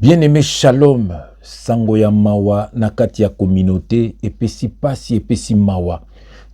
Bien-aimé, shalom, sango ya mawa na kati ya communauté, epesi pasi epesi mawa.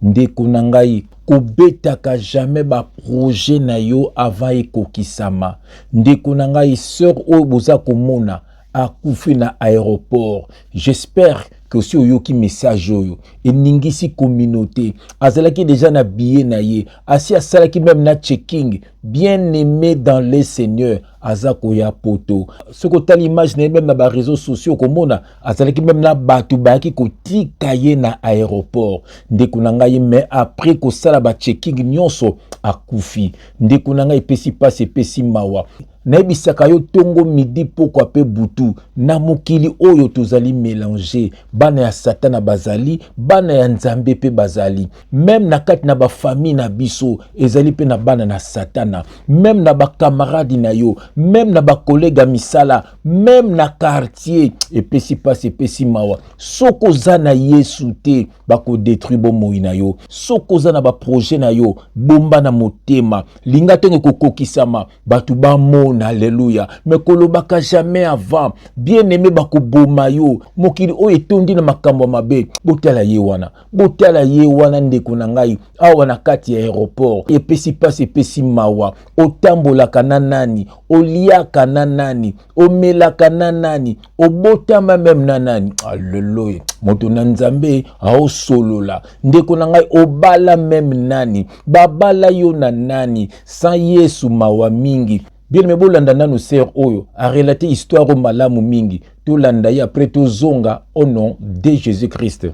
Ndeko na ngai, kobetaka jamais ba projet na yo avant ekokisama. Ndeko na ngai, sœur oyo boza komona akufi na aéroport. J'espère que aussi oyoki message oyo eningisi communauté azalaki déjà na billet na ye asi asalaki même na checking bien aimé dans les seigneurs azako ya poto soko tali image na même na ba réseaux sociaux komona azalaki même na batu baki kotika ye na aéroport ndeko na ngai mais après ko sala ba checking nyonso akufi ndeko na ngai pesi passe pesi mawa naebisaka yo tongo midi poko ape butu na mokili oyo tozali mélanger bana ya satana bazali bana ya nzambe pe bazali même na kati na ba famille na biso ezali pe na bana na satana même na ba camarade na yo même na ba collègue misala même na quartier epesi passe epesi mawa soko za na Yesu te bako détruire bomoi na yo soko za na ba projet na yo bomba na motema linga tongo kokokisama batu ba mona alléluia mais kolobaka jamais avant bien aimé bako boma yo mokili o etondi na makambo mabe botala ye wana ndeko na ngai awa na kati ya aéroport epesi passe epesi mawa otambolaka na nani oliaka na nani omelaka na nani obotama même na nani alléluia moto na nzambe aosolola ndeko na ngai obala même nani babala yo na nani sans Yesu mawa mingi bien me bolanda nanu sœur oyo a relaté histoire malamu mingi to landa ya après to zonga au nom de Jésus-Christ.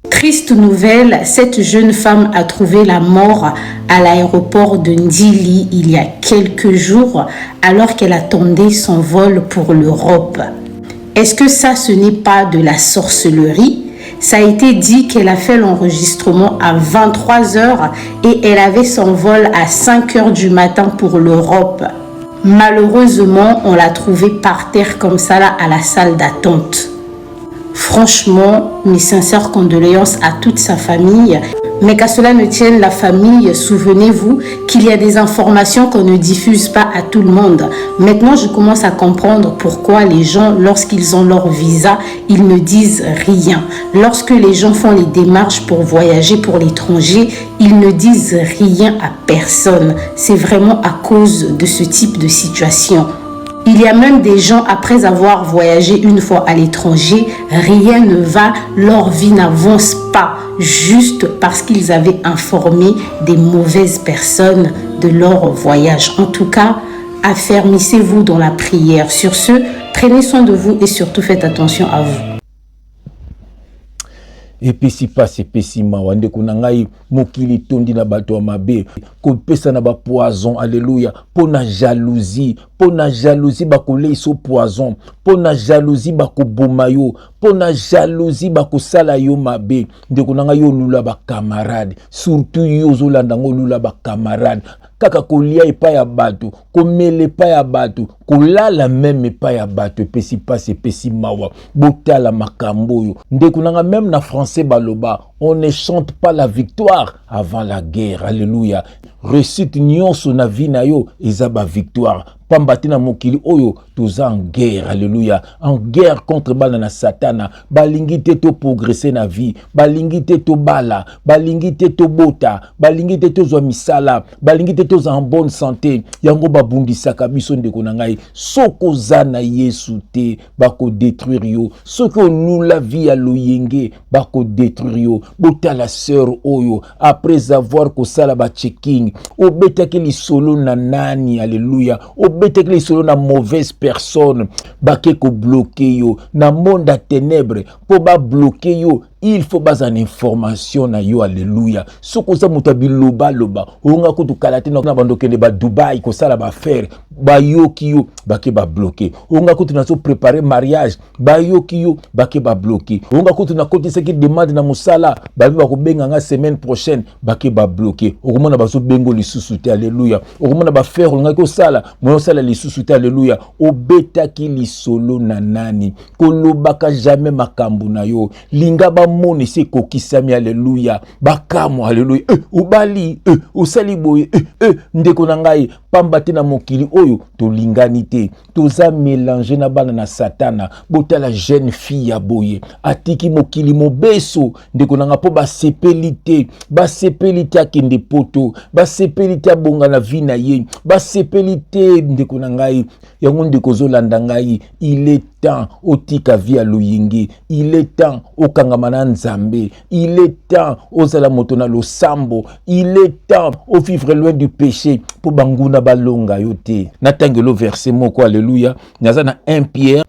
Triste nouvelle, cette jeune femme a trouvé la mort à l'aéroport de Ndili il y a quelques jours alors qu'elle attendait son vol pour l'Europe. Est-ce que ça, ce n'est pas de la sorcellerie? Ça a été dit qu'elle a fait l'enregistrement à 23h et elle avait son vol à 5h du matin pour l'Europe. Malheureusement, on l'a trouvée par terre comme ça là à la salle d'attente. Franchement, mes sincères condoléances à toute sa famille. Mais qu'à cela ne tienne, la famille, souvenez-vous qu'il y a des informations qu'on ne diffuse pas à tout le monde. Maintenant, je commence à comprendre pourquoi les gens, lorsqu'ils ont leur visa, ils ne disent rien. Lorsque les gens font les démarches pour voyager pour l'étranger, ils ne disent rien à personne. C'est vraiment à cause de ce type de situation. Il y a même des gens, après avoir voyagé une fois à l'étranger, rien ne va, leur vie n'avance pas, juste parce qu'ils avaient informé des mauvaises personnes de leur voyage. En tout cas, affermissez-vous dans la prière. Sur ce, prenez soin de vous et surtout faites attention à vous. Epesi passe epesi mawa ndeko na ngai mokili tondi na bato ya mabe kopesa na ba poison alléluia pona jalousie bakolei so poison pona jalousie bakoboma yo pona jalousie bakosala yo mabe ndeko na ngai yo lula ba camarade surtout yo zolanda ngo lula ba camarade kaka kolia epa ya bato komele epa ya bato kolala meme epa ya bato epesi passe epesi mawa botala makambo yo ndeko na ngai même na français baloba on ne chante pas la victoire avant la guerre alléluia réussite nyonso na vie na yo eza ba victoire pambati na mokili oyo toza en guerre alléluia en guerre contre bana na satana balingi te to progresser na vie balingi te to bala balingi te to bota balingi te to zwa misala balingi te to za en bonne santé yango babundisaka biso ndeko na ngai soko za na Yesu te bako détruire yo soko nula vie ya loyenge bako détruire yo botala sœur oyo après avoir kosala ba checking obetaki lisolo na nani alléluia obetaki lisolo na mauvaise personne bake ko bloquer yo na monde à ténèbres po ba bloquer yo il faut basa une information na yo alléluia soko za mutabi loba onga ko to kalate na bandokende ba Dubai ko sala ba faire ba yoki yo bake ba bloquer onga ko to na so préparer mariage ba yoki yo bake ba bloquer onga ko to na côté ce qui demande na musala ba ko benga nga semaine prochaine bake ba bloquer okomona ba so bengo lisusu te alléluia okomona ba faire onga ko sala mo sala lisusu te alléluia obetaki lisolo na nani kolobaka jamais makambu na yo linga ba bamone se kokisami, alléluia, bakamo, alléluia, ubali, usali boye, ndeko na ngai, pamba te na mokili oyo tolingani te, toza mélanger na bana na satana, botala jeune fille ya boye, atiki mokili mobeso, ndeko na nga po basepeli te akende poto, basepeli te abonga na vi na ye, basepeli te ndeko na ngai, yango ndeko zolanda ngai, il est temps otika via loyenge, il est temps okangama na nzambe, il est temps ozala moto na losambo, il est temps o vivre loin du péché po banguna balonga yote. Natangelo verset moko, alléluia, naza na 1 Pierre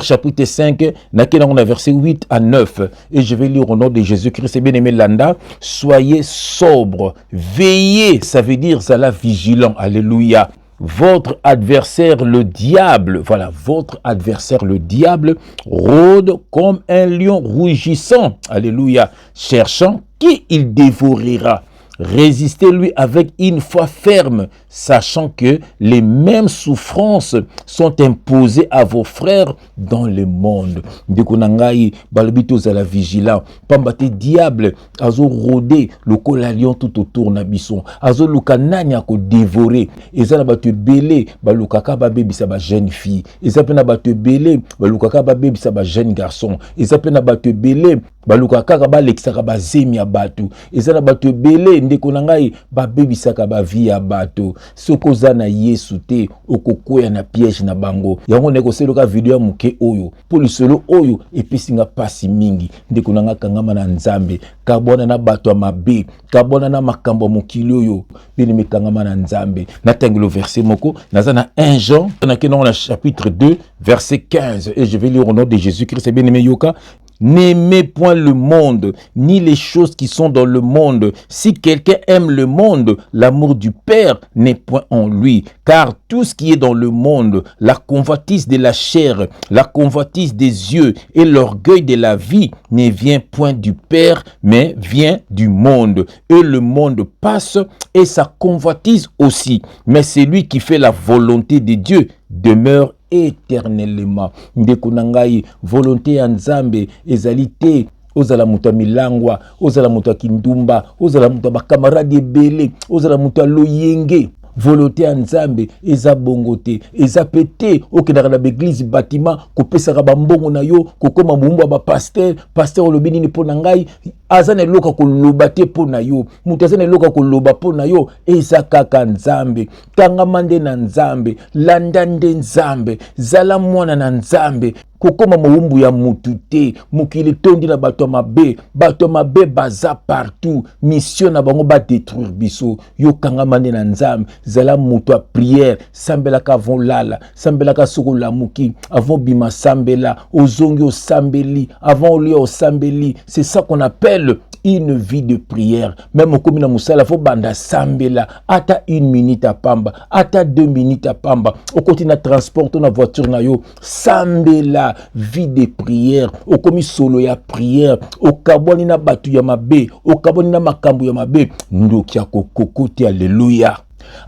chapitre 5, nakena on a verset 8 à 9, et je vais lire au nom de Jésus-Christ. Bien-aimé Landa, soyez sobre, veillez, ça veut dire zala vigilant, alléluia. Votre adversaire le diable, voilà, votre adversaire le diable rôde comme un lion rougissant, alléluia, cherchant qui il dévorera. Résistez-lui avec une foi ferme, sachant que les mêmes souffrances sont imposées à vos frères dans le monde. Dekonangai, balbito za la vigilant, pambate diable, azo rôder le colalion tout autour nabison, azo lukananya ko dévorer, ezana batu belé, balukaka ba baby sa ba jeune fille, ezapena batu belé, balukaka ba baby sa ba jeune garçon, ezapena batu belé, balukaka ba lexaka ba zemi ya batu, ezana batu belé ndeko na ngai babebisaka ba vie ya bato, soko za na Yesu te okokoya na piège na bango. Yango ndeko seloka video ya muke oyo po lisolo oyo epesinga pasi mingi, ndeko na nga kangama na nzambe, kabona na bato ya mabe, kabona na makambo mokili oyo, bini mekangama na nzambe. Natangelo verset moko, naza na 1 Jean, na chapitre 2 verset 15, et je vais lire au nom de Jésus-Christ. Bien aimé yoka, n'aimez point le monde, ni les choses qui sont dans le monde. Si quelqu'un aime le monde, l'amour du Père n'est point en lui. Car tout ce qui est dans le monde, la convoitise de la chair, la convoitise des yeux et l'orgueil de la vie, ne vient point du Père, mais vient du monde. Et le monde passe et sa convoitise aussi. Mais celui qui fait la volonté de Dieu demeure éternellement. Ndeko nangai, volonté ya nzambe ezali te ozala muta milangwa, ozala muta kindumba, ozala muta bakamaradi ebele, ozala muta loyenge. Volonté ya nzambe eza bongo te, eza pete okendaka na beglise bâtiment kopesaka bambongo na yo, kokoma mumba ba pasteur olobi nini mpo na ngai, aza na eloka koloba te mpo na yo, mutu aza na eloka koloba mpo na yo, eza kaka nzambe. Kangama nde na nzambe, landa nde nzambe, zala mwana na nzambe, kokoma mowumbu ya mutu te. Mokili tondi na bato mabe baza partout, mission na bango ba détruire biso. Yo kangama nde na nzambe, zala mutu a prière, sambelaka avant lala, sambelaka soko la muki, avant bima sambela, ozongi o sambeli, avant olia o sambeli. C'est ça qu'on appelle une vie de prière. Même au commun musala faut banda sambela, ata 1 minute à pamba, ata 2 minutes à pamba. Au côté na transport na voiture na yo, sambela, vie de prière. Au commis solo ya prière, au kaboni na batu ya mabe, au kaboni na makambu ya mabe, ndoki ya kokokoti, alléluia.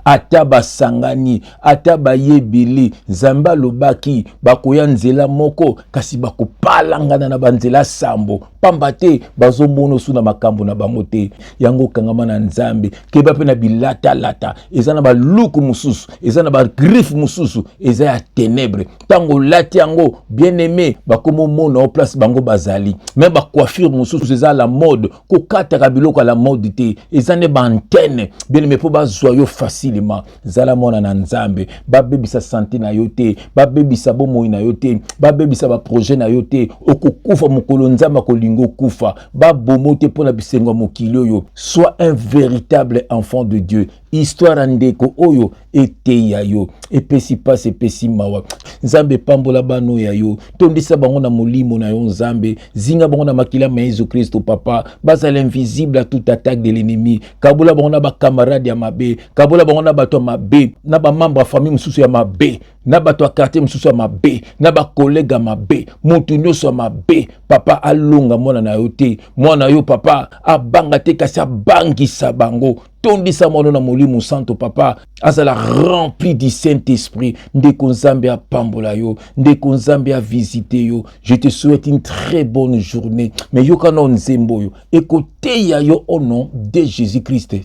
Ata basangani, ata bayebili, zamba lobaki, bakoya nzela moko, kasi bakopalangana na banzela sambo, pambate, bazombono su na makambo na bamote, yango kangama na nzambe, keba pe na bilata lata, eza na baluku mususu, eza na bagriffe mususu, eza ya ténèbre, tango lati yango, bien aimé, bakomo mona au place bango bazali, même ba coiffure mususu, eza la mode, kokata kabiloko la mode te, eza ne ba antenne, bien aimé, po bazwa facilement, zala mona na nzambe, ba bebisa santé na yote, ba bebisa bomoi na yote, ba bebisa ba projet na yote, okokufa mokolo nzamba kolingo kufa, ba bomote pona bisengo mokili oyo. Sois un véritable enfant de Dieu. Histoire ndeko oyo ete ya yo, epesi passe epesi mawa. Nzambe pambola bano ya yo, tondisa bango na molimo na yo nzambe, zinga bango na makila ma Yesu Kristo papa, bazala invisible à toute attaque de l'ennemi, kabula bango na ba camarade ya mabe, kabula bango na bato mabe, na ba membre famille mususu ya mabe, na bato ya quartier mosusu ya mabe, na bakolega ya mabe, motu nyonso ya mabe, papa alonga mwana na yo te, mwana yo papa abanga te kasi abangisa bango, tondisa mwana na molimo santo papa, azala rempli du Saint-Esprit, ndeko nzambe apambola yo, ndeko nzambe a visité yo. Je te souhaite une très bonne journée, mais yokana nzembo yo, ekoteya yo au nom de Jésus-Christ.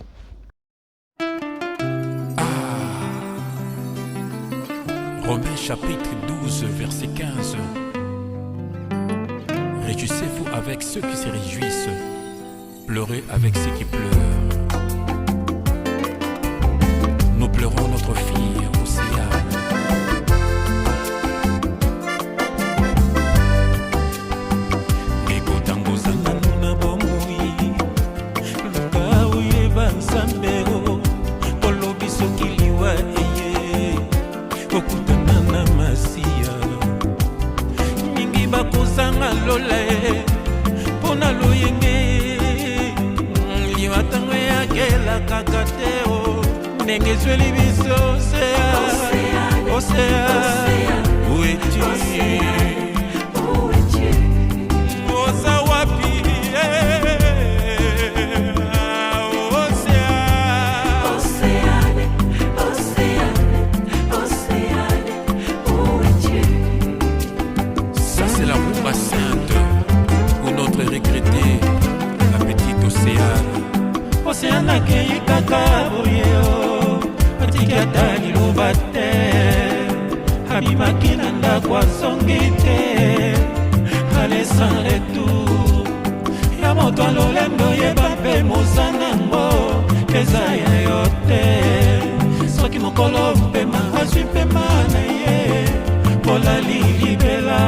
Romains chapitre 12, verset 15. Réjouissez-vous avec ceux qui se réjouissent, pleurez avec ceux qui pleurent. Nous pleurons notre fille Océane. Ekotango zanga na bomoi, luka uye bansambeo, kolobi soki liwa eye, kokutana na masia. Mingi bakozanga lole, pona loyenge, liwa tango ya kela kakateo. Ndenge zweli biso Océane, Océane, où es-tu? Où es-tu? Oza wapi? Océane, Océane, Océane, où es-tu? Ça c'est la rumba sainte pour notre regretté, la petite Océane. Océane akei kaka boyeo. Ata liloba te, abimaki na ndako azongi te, ale sans retour ya moto alolendo yeba mpe mozanango eza ya yo te. Soki mokolo mpema azwi mpema na ye polali libela.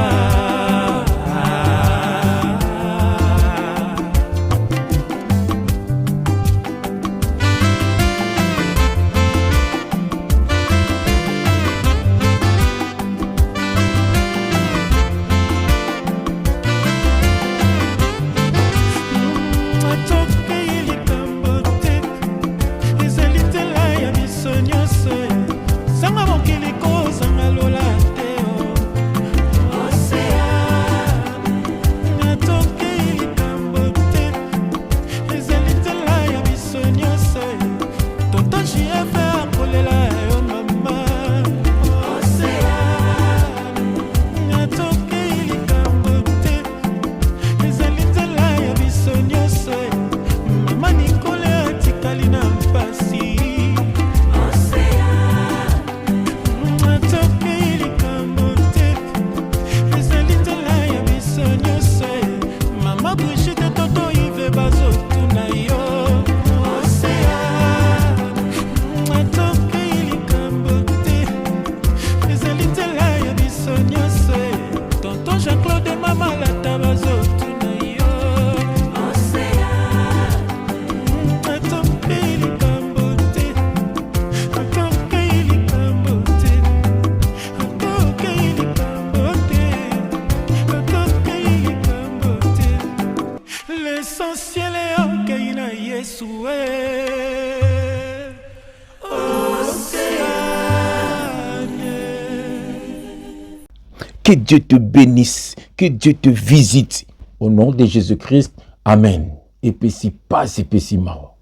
Que Dieu te bénisse, que Dieu te visite. Au nom de Jésus-Christ, Amen. Et puis si pas, c'est pas si marrant.